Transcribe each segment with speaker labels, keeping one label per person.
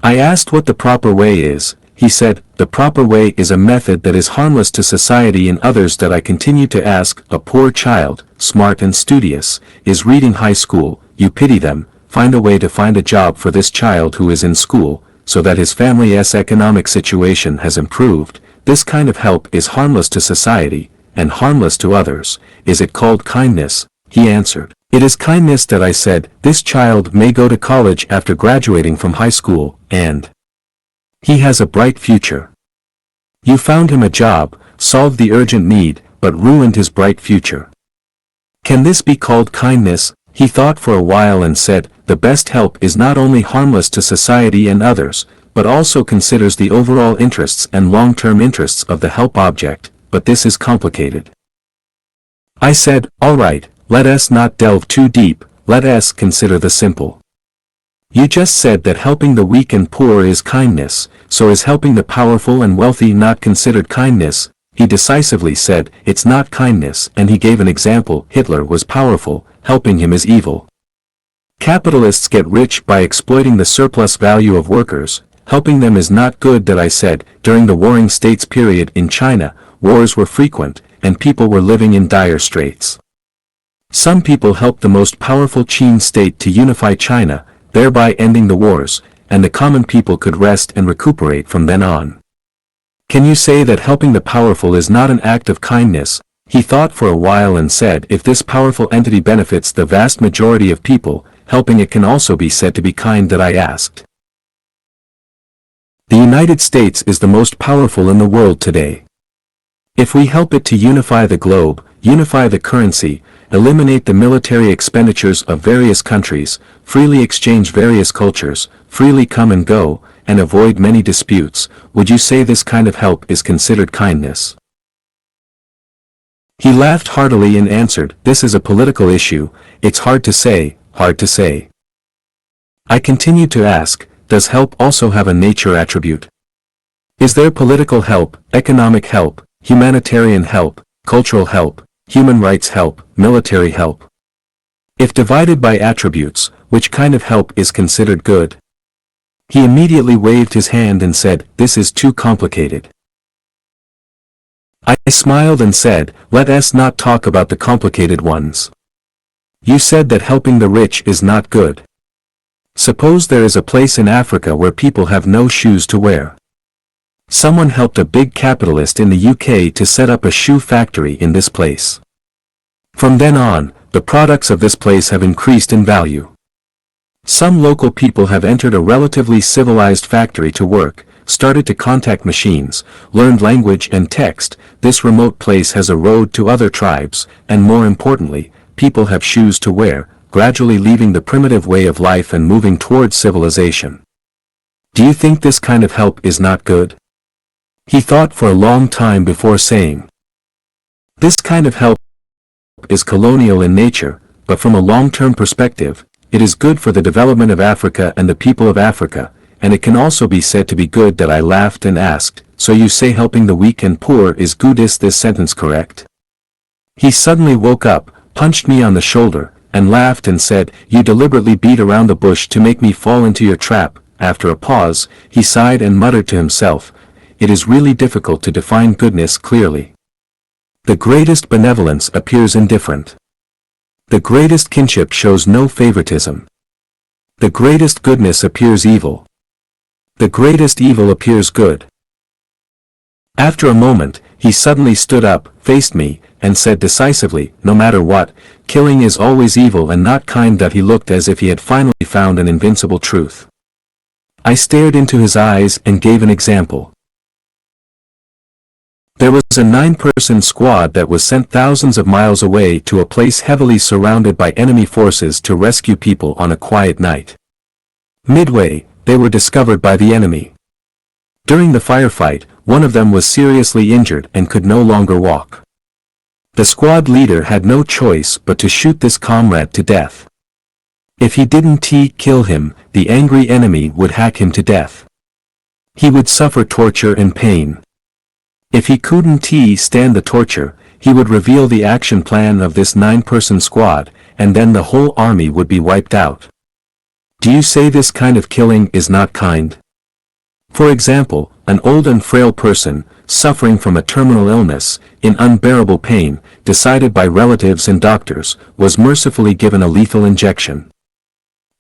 Speaker 1: I asked what the proper way is. He said, the proper way is a method that is harmless to society and others. That I continued to ask. A poor child, smart and studious, is reading high school. You pity them, find a way to find a job for this child who is in school, so that his family's economic situation has improved. This kind of help is harmless to society, and harmless to others. Is it called kindness? He answered. It is kindness. That I said, this child may go to college after graduating from high school, and he has a bright future. You found him a job, solved the urgent need, but ruined his bright future. Can this be called kindness? He thought for a while and said, the best help is not only harmless to society and others, but also considers the overall interests and long-term interests of the help object, but this is complicated. I said, all right, let us not delve too deep, let us consider the simple. You just said that helping the weak and poor is kindness, so is helping the powerful and wealthy not considered kindness? He decisively said, it's not kindness, and he gave an example. Hitler was powerful, helping him is evil. Capitalists get rich by exploiting the surplus value of workers, helping them is not good. That I said, during the warring states period in China, wars were frequent, and people were living in dire straits. Some people helped the most powerful Qin state to unify China, thereby ending the wars, and the common people could rest and recuperate from then on. Can you say that helping the powerful is not an act of kindness? He thought for a while and said, if this powerful entity benefits the vast majority of people, helping it can also be said to be kind. That I asked. The United States is the most powerful in the world today. If we help it to unify the globe, unify the currency, eliminate the military expenditures of various countries, freely exchange various cultures, freely come and go, and avoid many disputes, would you say this kind of help is considered kindness? He laughed heartily and answered, this is a political issue, it's hard to say, hard to say. I continued to ask, does help also have a nature attribute? Is there political help, economic help, humanitarian help, cultural help, human rights help, military help? If divided by attributes, which kind of help is considered good? He immediately waved his hand and said, this is too complicated. I smiled and said, let us not talk about the complicated ones. You said that helping the rich is not good. Suppose there is a place in Africa where people have no shoes to wear. Someone helped a big capitalist in the UK to set up a shoe factory in this place. From then on, the products of this place have increased in value. Some local people have entered a relatively civilized factory to work, started to contact machines, learned language and text. This remote place has a road to other tribes, and more importantly, people have shoes to wear, gradually leaving the primitive way of life and moving towards civilization. Do you think this kind of help is not good? He thought for a long time before saying, this kind of help is colonial in nature, but from a long-term perspective, it is good for the development of Africa and the people of Africa, and it can also be said to be good. That I laughed and asked, so you say helping the weak and poor is good? Is this sentence correct? He suddenly woke up, punched me on the shoulder, and laughed and said, you deliberately beat around the bush to make me fall into your trap. After a pause, he sighed and muttered to himself, it is really difficult to define goodness clearly. The greatest benevolence appears indifferent. The greatest kinship shows no favoritism. The greatest goodness appears evil. The greatest evil appears good. After a moment, he suddenly stood up, faced me, and said decisively, no matter what, killing is always evil and not kind. That he looked as if he had finally found an invincible truth. I stared into his eyes and gave an example. There was a 9-person squad that was sent thousands of miles away to a place heavily surrounded by enemy forces to rescue people on a quiet night. Midway, they were discovered by the enemy. During the firefight, one of them was seriously injured and could no longer walk. The squad leader had no choice but to shoot this comrade to death. If he didn't kill him, the angry enemy would hack him to death. He would suffer torture and pain. If he couldn't stand the torture, he would reveal the action plan of this 9-person squad, and then the whole army would be wiped out. Do you say this kind of killing is not kind? For example, an old and frail person, suffering from a terminal illness, in unbearable pain, decided by relatives and doctors, was mercifully given a lethal injection.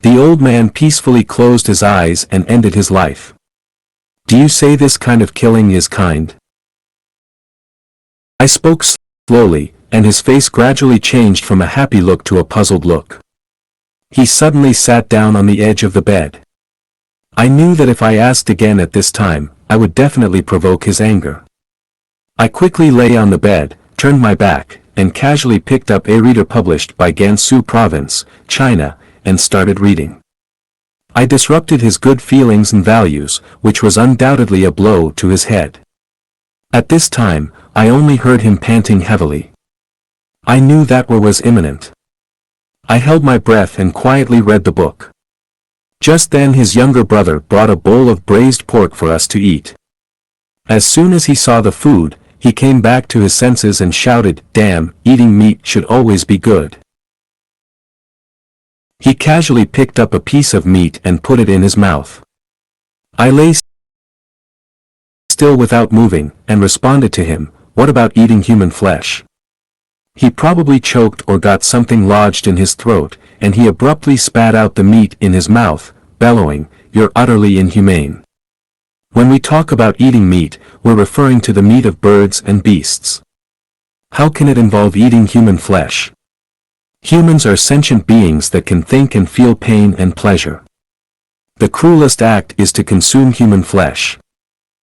Speaker 1: The old man peacefully closed his eyes and ended his life. Do you say this kind of killing is kind? I spoke slowly, and his face gradually changed from a happy look to a puzzled look. He suddenly sat down on the edge of the bed. I knew that if I asked again at this time, I would definitely provoke his anger. I quickly lay on the bed, turned my back, and casually picked up a reader published by Gansu Province, China, and started reading. I disrupted his good feelings and values, which was undoubtedly a blow to his head. At this time, I only heard him panting heavily. I knew that war was imminent. I held my breath and quietly read the book. Just then his younger brother brought a bowl of braised pork for us to eat. As soon as he saw the food, he came back to his senses and shouted, "Damn, eating meat should always be good." He casually picked up a piece of meat and put it in his mouth. I lay still without moving, and responded to him, "What about eating human flesh?" He probably choked or got something lodged in his throat, and he abruptly spat out the meat in his mouth, bellowing, "You're utterly inhumane." When we talk about eating meat, we're referring to the meat of birds and beasts. How can it involve eating human flesh? Humans are sentient beings that can think and feel pain and pleasure. The cruelest act is to consume human flesh.